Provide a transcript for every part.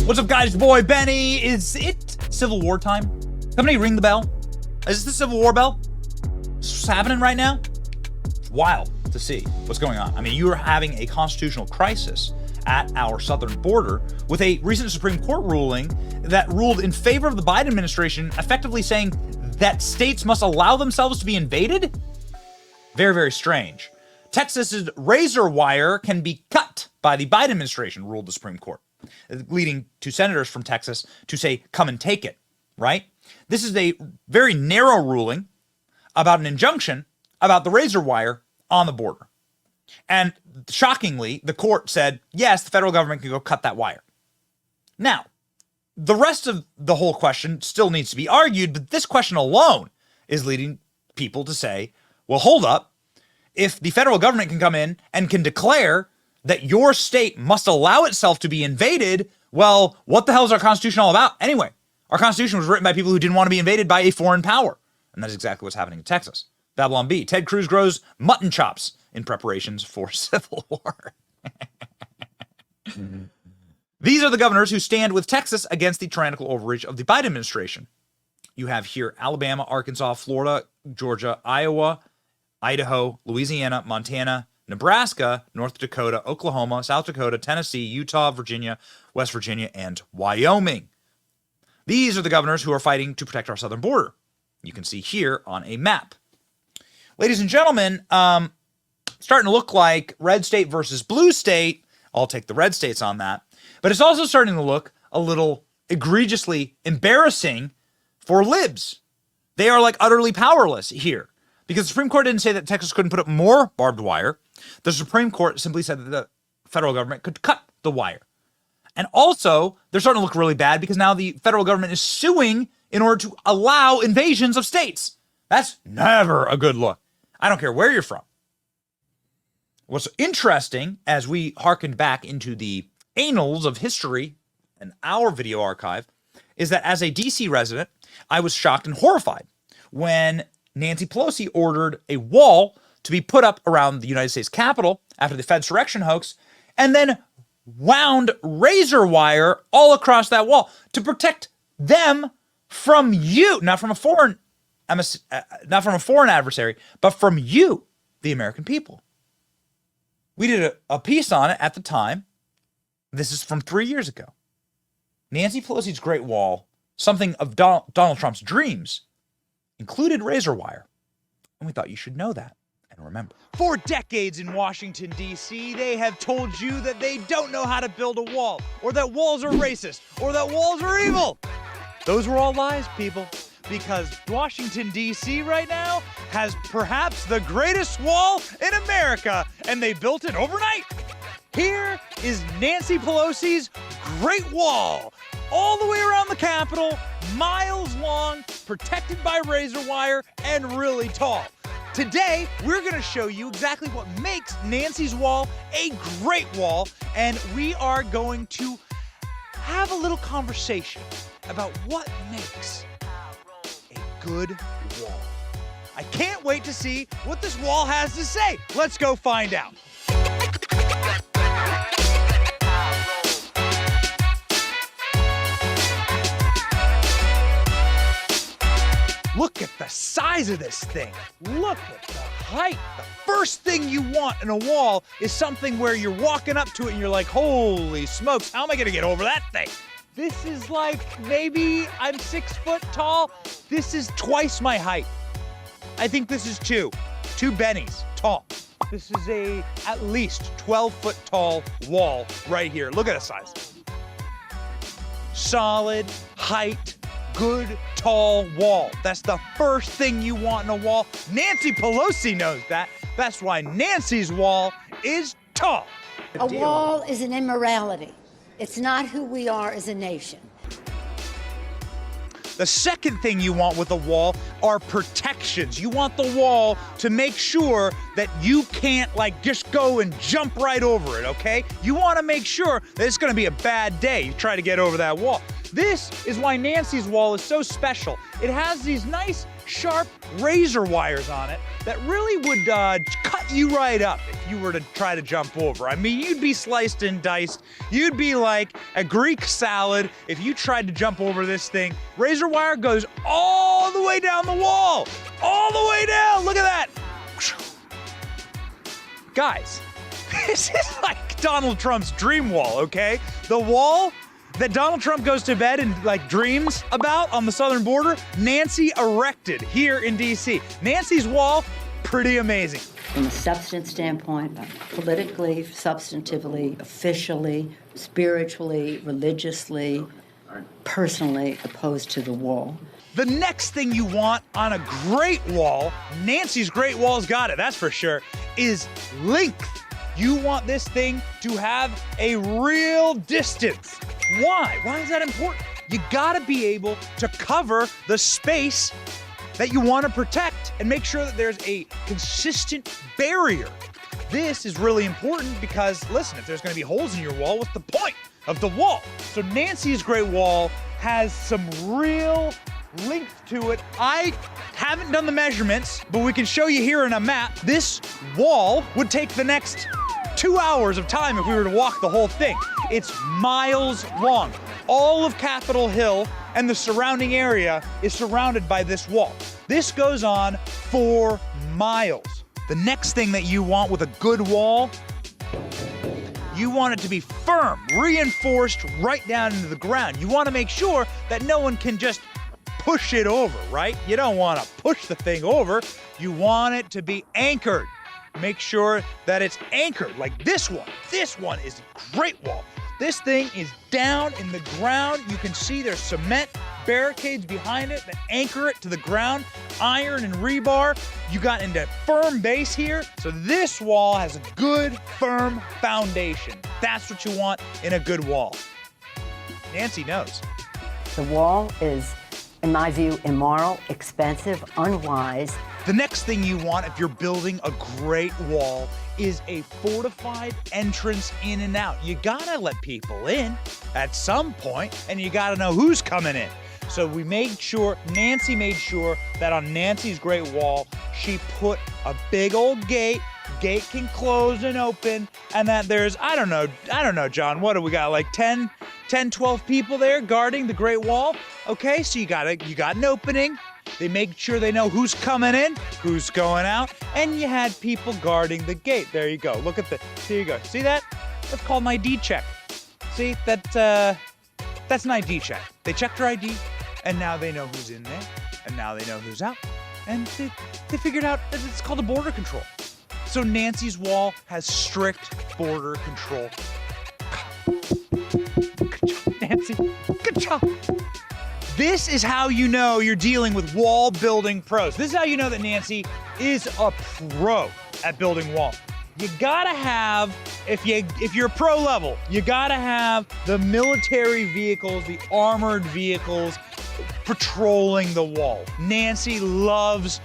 What's up, guys? Your boy Benny. Is it Civil War time? Somebody ring the bell. Is this the Civil War bell? Is this what's happening right now? It's wild to see what's going on. I mean, you are having a constitutional crisis at our southern border with a recent Supreme Court ruling that ruled in favor of the Biden administration, effectively saying that states must allow themselves to be invaded. Very, very strange. Texas's razor wire can be cut by the Biden administration, ruled the Supreme Court, leading to senators from Texas to say, come and take it, right? This is a very narrow ruling about an injunction about the razor wire on the border. And shockingly, the court said, yes, the federal government can go cut that wire. Now, the rest of the whole question still needs to be argued, but this question alone is leading people to say, well, hold up. If the federal government can come in and can declare that your state must allow itself to be invaded, well, what the hell is our Constitution all about? Anyway, our Constitution was written by people who didn't want to be invaded by a foreign power. And that's exactly what's happening in Texas. Babylon Bee. Ted Cruz grows mutton chops in preparations for civil war. These are the governors who stand with Texas against the tyrannical overreach of the Biden administration. You have here Alabama, Arkansas, Florida, Georgia, Iowa, Idaho, Louisiana, Montana, Nebraska, North Dakota, Oklahoma, South Dakota, Tennessee, Utah, Virginia, West Virginia, and Wyoming. These are the governors who are fighting to protect our southern border. You can see here on a map. Ladies and gentlemen, starting to look like red state versus blue state. I'll take the red states on that. But it's also starting to look a little egregiously embarrassing for libs. They are like utterly powerless here. Because the Supreme Court didn't say that Texas couldn't put up more barbed wire. The Supreme Court simply said that the federal government could cut the wire. And also, they're starting to look really bad because now the federal government is suing in order to allow invasions of states. That's never a good look. I don't care where you're from. What's interesting, as we hearkened back into the annals of history and our video archive, is that as a DC resident, I was shocked and horrified when Nancy Pelosi ordered a wall to be put up around the United States Capitol after the Fedsurrection hoax, and then wound razor wire all across that wall to protect them from you, not from a foreign adversary, but from you, the American people. We did a piece on it at the time. This is from 3 years ago. Nancy Pelosi's Great Wall, something of Donald Trump's dreams, included razor wire, and we thought you should know that and remember. For decades in Washington, D.C., they have told you that they don't know how to build a wall, or that walls are racist, or that walls are evil. Those were all lies, people, because Washington, D.C. right now has perhaps the greatest wall in America, and they built it overnight. Here is Nancy Pelosi's Great Wall, all the way around the Capitol, miles long, protected by razor wire, and really tall. Today, we're going to show you exactly what makes Nancy's wall a great wall, and we are going to have a little conversation about what makes a good wall. I can't wait to see what this wall has to say. Let's go find out. Look at the size of this thing. Look at the height. The first thing you want in a wall is something where you're walking up to it and you're like, holy smokes, how am I gonna get over that thing? This is like, maybe I'm 6 foot tall. This is twice my height. I think this is two Bennies tall. This is a at least 12 foot tall wall right here. Look at the size. Solid height. Good, tall wall. That's the first thing you want in a wall. Nancy Pelosi knows that. That's why Nancy's wall is tall. A wall is an immorality. It's not who we are as a nation. The second thing you want with a wall are protections. You want the wall to make sure that you can't like just go and jump right over it, okay? You want to make sure that it's going to be a bad day. You try to get over that wall. This is why Nancy's wall is so special. It has these nice sharp razor wires on it that really would cut you right up if you were to try to jump over. I mean, you'd be sliced and diced. You'd be like a Greek salad if you tried to jump over this thing. Razor wire goes all the way down the wall. All the way down. Look at that. Guys, this is like Donald Trump's dream wall, okay? The wall that Donald Trump goes to bed and like dreams about on the southern border, Nancy erected here in DC. Nancy's wall, pretty amazing. From a substance standpoint, politically, substantively, officially, spiritually, religiously, personally opposed to the wall. The next thing you want on a great wall, Nancy's great wall's got it, that's for sure, is length. You want this thing to have a real distance. Why? Why is that important? You gotta be able to cover the space that you want to protect and make sure that there's a consistent barrier. This is really important because, listen, if there's gonna be holes in your wall, what's the point of the wall? So Nancy's Great Wall has some real length to it. I haven't done the measurements, but we can show you here in a map. This wall would take the next 2 hours of time if we were to walk the whole thing. It's miles long. All of Capitol Hill and the surrounding area is surrounded by this wall. This goes on 4 miles. The next thing that you want with a good wall, you want it to be firm, reinforced right down into the ground. You want to make sure that no one can just push it over, right? You don't want to push the thing over. You want it to be anchored. Make sure that it's anchored like this one. This one is a great wall. This thing is down in the ground. You can see there's cement barricades behind it that anchor it to the ground, iron and rebar. You got into firm base here. So this wall has a good, firm foundation. That's what you want in a good wall. Nancy knows. The wall is, in my view, immoral, expensive, unwise. The next thing you want if you're building a great wall is a fortified entrance in and out. You gotta let people in at some point, and you gotta know who's coming in. So we made sure, Nancy made sure that on Nancy's Great Wall, she put a big old gate. Gate can close and open, and that there's, I don't know, John, what do we got, like 10, 12 people there guarding the Great Wall? Okay, so you got an opening. They make sure they know who's coming in, who's going out, and you had people guarding the gate. There you go. Look at there you go. See that? That's called an ID check. See, that's an ID check. They checked your ID, and now they know who's in there, and now they know who's out, and they figured out that it's called a border control. So Nancy's wall has strict border control. Good job, Nancy. Good job. This is how you know you're dealing with wall building pros. This is how you know that Nancy is a pro at building walls. You gotta have, if you're pro level, you gotta have the military vehicles, the armored vehicles patrolling the wall. Nancy loves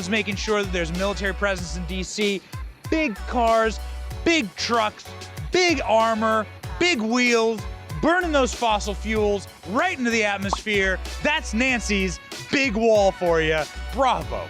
making sure that there's military presence in DC. Big cars, big trucks, big armor, big wheels, burning those fossil fuels right into the atmosphere. That's Nancy's big wall for you. Bravo.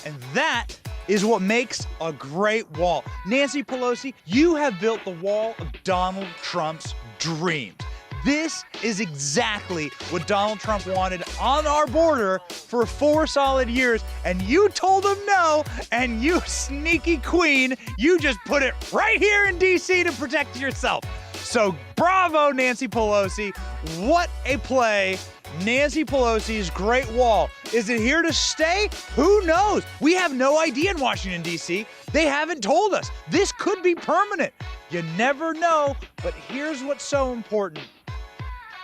And that is what makes a great wall. Nancy Pelosi, you have built the wall of Donald Trump's dreams. This is exactly what Donald Trump wanted on our border for 4 solid years, and you told him no, and you sneaky queen, you just put it right here in DC to protect yourself. So bravo, Nancy Pelosi. What a play. Nancy Pelosi's Great Wall. Is it here to stay? Who knows? We have no idea in Washington, D.C. They haven't told us. This could be permanent. You never know. But here's what's so important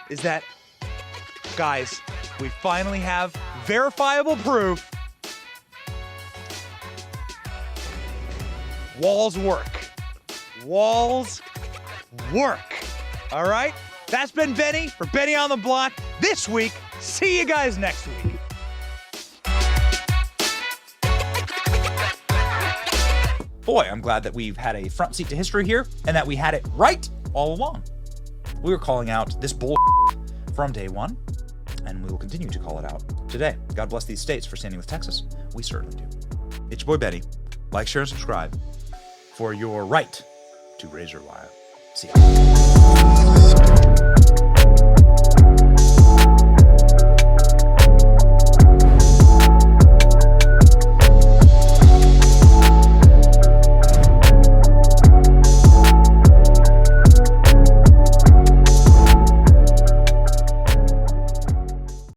is that, guys, we finally have verifiable proof. Walls work. Walls work. All right? That's been Benny for Benny on the Block this week. See you guys next week. Boy, I'm glad that we've had a front seat to history here and that we had it right all along. We were calling out this bull from day one, and we will continue to call it out today. God bless these states for standing with Texas. We certainly do. It's your boy Benny. Like, share, and subscribe for your right to razor wire. See ya.